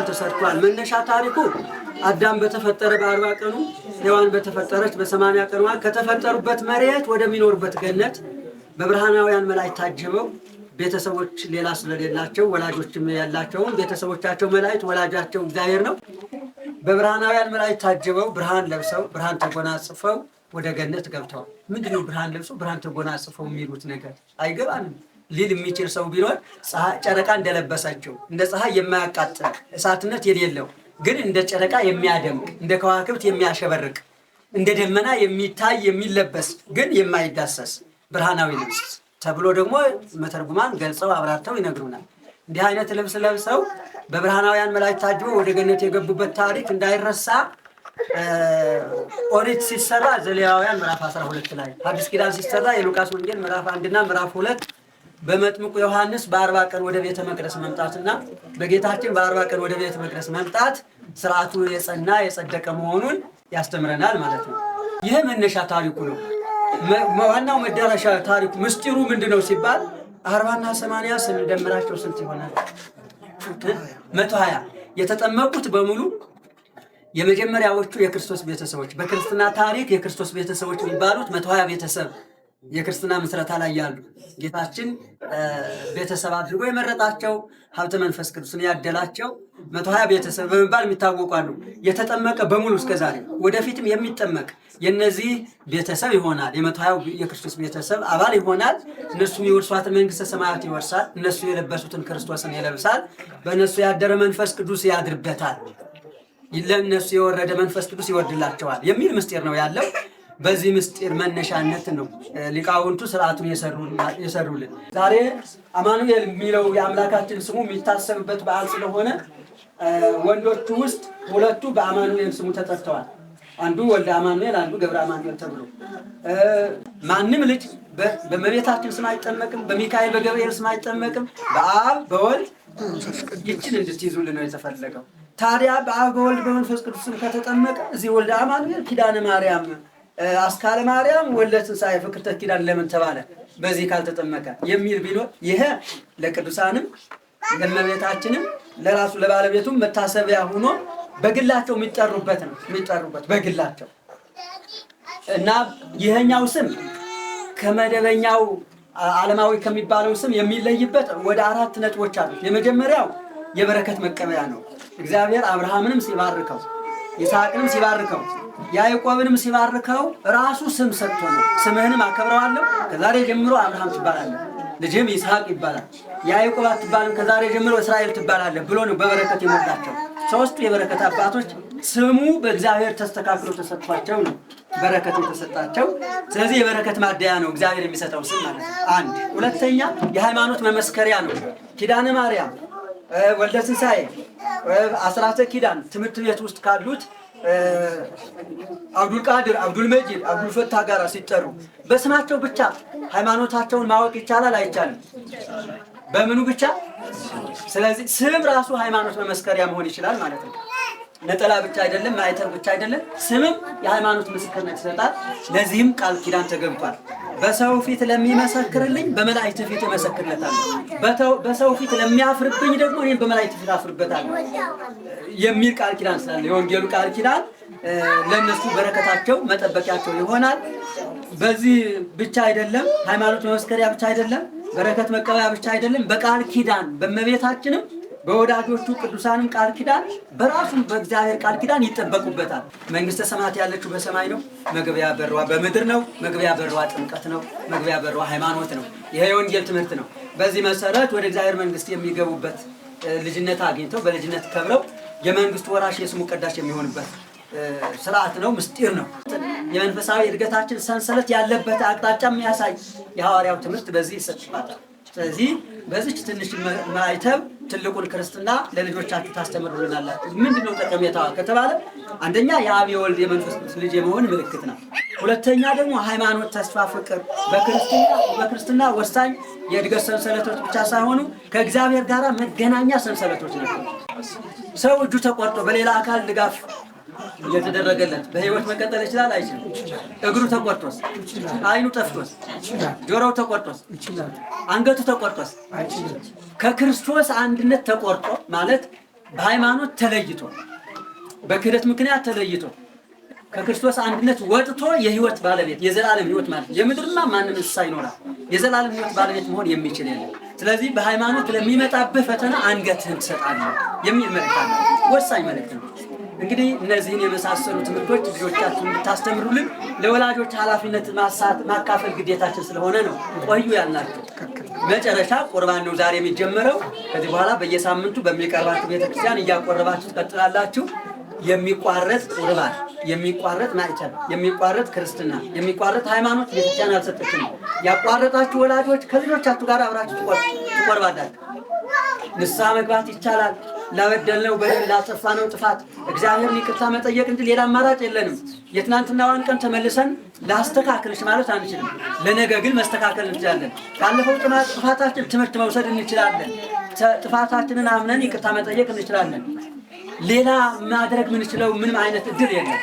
ተሰርቷል። መነሻ ታሪኩ አዳም በተፈጠረ በ40 ቀኑ ሔዋን በተፈጠረች በ80 ቀኗ ከተፈጠሩበት መሬት ወደሚኖርበት ገነት በብርሃናውያን መላእክት ታጅበው ቤተሰቦች ሌላ ስለሌላቸው ወላጆችም ያላቸውን ቤተሰቦቻቸው መላእክት ወላጃቸው እግዚአብሔር ነው። በብርሃናውያን መላእክት ታጅበው ብርሃን ለብሰው ብርሃን ተጎናጽፈው ወደ ገነት ገብተዋል። ምንድነው ብርሃን ለብሰው ብርሃን ተጎናጽፈው የሚሉት ነገር አይገባንም። ሊል የሚችል ሰው ቢኖር ጨረቃ እንደለበሳቸው እንደ ፀሐይ የማያቃጥል እሳትነት የሌለው ግን እንደ ጨረቃ የሚያደምቅ እንደ ከዋክብት የሚያሸበርቅ እንደ ደመና የሚታይ የሚለበስ ግን የማይዳሰስ ብርሃናዊ ልብስ ተብሎ ደግሞ መተርጉማን ገልጸው አብራርተው ይነግሩናል። እንዲህ አይነት ልብስ ለብሰው በብርሃናውያን መላእክት ታጅበው ወደ ገነት የገቡበት ታሪክ እንዳይረሳ ኦሪት ሲሰራ ዘሌዋውያን ምዕራፍ 12 ላይ፣ ሐዲስ ኪዳን ሲሰራ የሉቃስ ወንጌል ምዕራፍ 1 እና ምዕራፍ 2 በመጥምቁ ዮሐንስ በ40 ቀን ወደ ቤተ መቅደስ መምጣትና በጌታችን በ40 ቀን ወደ ቤተ መቅደስ መምጣት ስርዓቱ የጸና የጸደቀ መሆኑን ያስተምረናል ማለት ነው። ይህ መነሻ ታሪኩ ነው። ዋናው መዳረሻ ታሪኩ ምስጢሩ ምንድነው ሲባል 40 እና 80 ስንደምራቸው ስንት ይሆናል? 120 የተጠመቁት በሙሉ የመጀመሪያዎቹ የክርስቶስ ቤተሰቦች በክርስትና ታሪክ የክርስቶስ ቤተሰቦች የሚባሉት 120 ቤተሰብ የክርስትና ምስረታ ላይ ያሉ ጌታችን ቤተሰብ አድርጎ የመረጣቸው ሀብተ መንፈስ ቅዱስን ያደላቸው 120 ቤተሰብ በመባል የሚታወቃሉ። የተጠመቀ በሙሉ እስከዛሬ ወደፊትም የሚጠመቅ የነዚህ ቤተሰብ ይሆናል። የ120 የክርስቶስ ቤተሰብ አባል ይሆናል። እነሱ የወርሷትን መንግስተ ሰማያት ይወርሳል። እነሱ የለበሱትን ክርስቶስን ይለብሳል። በእነሱ ያደረ መንፈስ ቅዱስ ያድርበታል። ለእነሱ የወረደ መንፈስ ቅዱስ ይወርድላቸዋል የሚል ምስጢር ነው ያለው። በዚህ ምስጢር መነሻነት ነው ሊቃውንቱ ስርዓቱን የሰሩልን። ዛሬ አማኑኤል የሚለው የአምላካችን ስሙ የሚታሰብበት በዓል ስለሆነ ወንዶቹ ውስጥ ሁለቱ በአማኑኤል ስሙ ተጠርተዋል። አንዱ ወልደ አማኑኤል፣ አንዱ ገብረ አማኑኤል ተብሎ ማንም ልጅ በእመቤታችን ስም አይጠመቅም፣ በሚካኤል በገብርኤል ስም አይጠመቅም። በአብ በወልድ ይችን እንድትይዙልን ነው የተፈለገው። ታዲያ በአብ በወልድ በመንፈስ ቅዱስ ስም ከተጠመቀ እዚህ ወልደ አማኑኤል ኪዳነ ማርያም አስካለ ማርያም ወልደ ትንሣኤ ፍቅርተ ኪዳን ለምን ተባለ በዚህ ካልተጠመቀ የሚል ቢኖር ይሄ ለቅዱሳንም ለእመቤታችንም ለራሱ ለባለቤቱም መታሰቢያ ሆኖ በግላቸው የሚጠሩበት ነው። የሚጠሩበት በግላቸው እና ይሄኛው ስም ከመደበኛው ዓለማዊ ከሚባለው ስም የሚለይበት ወደ 4 ነጥቦች አሉ። የመጀመሪያው የበረከት መቀበያ ነው። እግዚአብሔር አብርሃምንም ሲባርከው ይስሐቅንም ሲባርከው ያዕቆብንም ሲባርከው ራሱ ስም ሰጥቶ ነው። ስምህንም አከብረዋለሁ ከዛሬ ጀምሮ አብርሃም ትባላለህ፣ ልጅህም ይስሐቅ ይባላል። ያዕቆብ አትባልም ከዛሬ ጀምሮ እስራኤል ትባላለህ ብሎ ነው በበረከት የሞላቸው። ሶስቱ የበረከት አባቶች ስሙ በእግዚአብሔር ተስተካክሎ ተሰጥቷቸው ነው በረከት የተሰጣቸው። ስለዚህ የበረከት ማደያ ነው እግዚአብሔር የሚሰጠው ስም ማለት ነው። አንድ ሁለተኛ የሃይማኖት መመስከሪያ ነው። ኪዳነ ማርያም፣ ወልደ ትንሣኤ፣ አስራተ ኪዳን ትምህርት ቤት ውስጥ ካሉት አብዱል ቃድር፣ አብዱል መጂድ፣ አብዱል ፈታህ ጋር ሲጠሩ በስማቸው ብቻ ሃይማኖታቸውን ማወቅ ይቻላል አይቻልም? በምኑ ብቻ? ስለዚህ ስም ራሱ ሃይማኖት መመስከሪያ መሆን ይችላል ማለት ነው። ነጠላ ብቻ አይደለም፣ ማይተር ብቻ አይደለም፣ ስምም የሃይማኖት ምስክርነት ይሰጣል። ለዚህም ቃል ኪዳን ተገብቷል። በሰው ፊት ለሚመሰክርልኝ በመላእክት ፊት እመሰክርለታለሁ፣ በሰው ፊት ለሚያፍርብኝ ደግሞ እኔም በመላእክት ፊት አፍርበታለሁ የሚል ቃል ኪዳን ስላለ የወንጌሉ ቃል ኪዳን ለነሱ በረከታቸው መጠበቂያቸው ይሆናል። በዚህ ብቻ አይደለም፣ ሃይማኖት መመስከሪያ ብቻ አይደለም፣ በረከት መቀበያ ብቻ አይደለም፣ በቃል ኪዳን በእመቤታችንም በወዳጆቹ ቅዱሳንም ቃል ኪዳን በራሱም በእግዚአብሔር ቃል ኪዳን ይጠበቁበታል። መንግስተ ሰማያት ያለችው በሰማይ ነው፣ መግቢያ በሯ በምድር ነው። መግቢያ በሯ ጥምቀት ነው፣ መግቢያ በሯ ሃይማኖት ነው። ይሄ የወንጌል ትምህርት ነው። በዚህ መሰረት ወደ እግዚአብሔር መንግስት የሚገቡበት ልጅነት አግኝተው በልጅነት ከብረው የመንግስቱ ወራሽ የስሙ ቀዳሽ የሚሆንበት ስርዓት ነው፣ ምስጢር ነው። የመንፈሳዊ እድገታችን ሰንሰለት ያለበት አቅጣጫ የሚያሳይ የሐዋርያው ትምህርት በዚህ ይሰጥባታል። ስለዚህ በዚች ትንሽ ማይተብ ትልቁን ክርስትና ለልጆቻችሁ ታስተምሩልናላችሁ። ምንድነው ጠቀሜታዋ ከተባለ አንደኛ የአብ የወልድ የመንፈስ ቅዱስ ልጅ የመሆን ምልክት ነው። ሁለተኛ ደግሞ ሃይማኖት፣ ተስፋ፣ ፍቅር በክርስትና ወሳኝ የእድገት ሰንሰለቶች ብቻ ሳይሆኑ ከእግዚአብሔር ጋር መገናኛ ሰንሰለቶች ናቸው። ሰው እጁ ተቆርጦ በሌላ አካል ድጋፍ እየተደረገለት በህይወት መቀጠል ይችላል አይችልም? እግሩ ተቆርጦስ፣ አይኑ ጠፍቶስ፣ ጆሮው ተቆርጦስ፣ አንገቱ ተቆርጦስ አይችልም? ከክርስቶስ አንድነት ተቆርጦ ማለት በሃይማኖት ተለይቶ በክህደት ምክንያት ተለይቶ ከክርስቶስ አንድነት ወጥቶ የህይወት ባለቤት የዘላለም ህይወት ማለት የምድርና ማንም እንስሳ ይኖራል የዘላለም ህይወት ባለቤት መሆን የሚችል የለም። ስለዚህ በሃይማኖት ለሚመጣብህ ፈተና አንገትህን ትሰጣለህ የሚል መልእክት አለ። ወሳኝ መልእክት ነው። እንግዲህ እነዚህን የመሳሰሉ ትምህርቶች ልጆቻችሁን እንድታስተምሩልን ለወላጆች ኃላፊነት ማካፈል ግዴታችን ስለሆነ ነው ቆዩ ያልናችሁ። መጨረሻ ቁርባን ነው ዛሬ የሚጀመረው። ከዚህ በኋላ በየሳምንቱ በሚቀርባችሁ ቤተክርስቲያን እያቆረባችሁ ትቀጥላላችሁ። የሚቋረጥ ቁርባን፣ የሚቋረጥ ማዕተብ፣ የሚቋረጥ ክርስትና፣ የሚቋረጥ ሃይማኖት ቤተክርስቲያን አልሰጠችም። ያቋረጣችሁ ወላጆች ከልጆቻችሁ ጋር አብራችሁ ትቆርባላችሁ። ንስሐ መግባት ይቻላል። ላበደልነው በደል ላጠፋነው ጥፋት እግዚአብሔርን ይቅርታ መጠየቅ እንጂ ሌላ አማራጭ የለንም። የትናንትናዋን ቀን ተመልሰን ላስተካክልሽ ማለት አንችልም። ለነገ ግን መስተካከል እንችላለን። ካለፈው ጥፋታችን ትምህርት መውሰድ እንችላለን። ጥፋታችንን አምነን ይቅርታ መጠየቅ እንችላለን። ሌላ ማድረግ ምንችለው ምንም አይነት እድል የለም።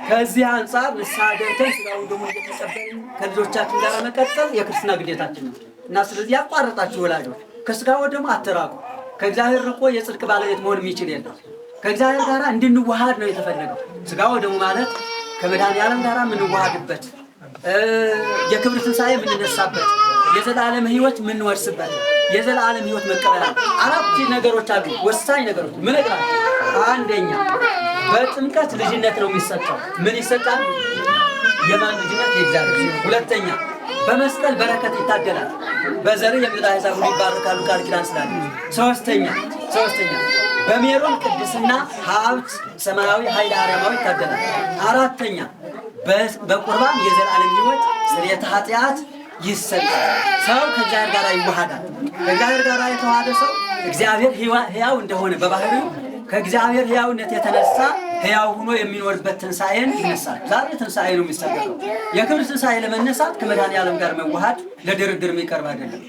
ከዚህ አንጻር ንስሐ ገብተን ስጋውን ደግሞ እየተቀበልን ከልጆቻችን ጋር መቀጠል የክርስትና ግዴታችን ነው እና ስለዚህ ያቋረጣችሁ ወላጆች ከስጋው ደግሞ አትራቁ። ከእግዚአብሔር ርቆ የጽድቅ ባለቤት መሆን የሚችል የለም። ከእግዚአብሔር ጋር እንድንዋሃድ ነው የተፈለገው። ስጋው ደግሞ ማለት ከመድኃኔዓለም ጋር የምንዋሃድበት የክብር ትንሣኤ የምንነሳበት የዘላለም ሕይወት የምንወርስበት የዘላለም ሕይወት መቀበያ አራት ነገሮች አሉ። ወሳኝ ነገሮች ምን ይላል? አንደኛ በጥምቀት ልጅነት ነው የሚሰጠው። ምን ይሰጣል? የማን ልጅነት? የእግዚአብሔር። ሁለተኛ በመስቀል በረከት ይታደላል። በዘር የምድር አሕዛብ ሁሉ ይባረካሉ ቃል ኪዳን ስላለ። ሶስተኛ በሜሮን ቅድስና ሀብት ሰማያዊ ኃይል አርያማዊ ይታደላል። አራተኛ በቁርባን የዘላለም ሕይወት ስርየተ ኃጢአት ይሰጣል። ሰው ከእግዚአብሔር ጋር ይዋሃዳል። ከእግዚአብሔር ጋር የተዋሃደ ሰው እግዚአብሔር ሕያው እንደሆነ በባህሪው ከእግዚአብሔር ሕያውነት የተነሳ ሕያው ሆኖ የሚኖርበት ትንሣኤን ይነሳል። ዛሬ ትንሣኤ ነው የሚሰበከው። የክብር ትንሣኤ ለመነሳት ከመድኃኔዓለም ጋር መዋሃድ ለድርድር የሚቀርብ አይደለም።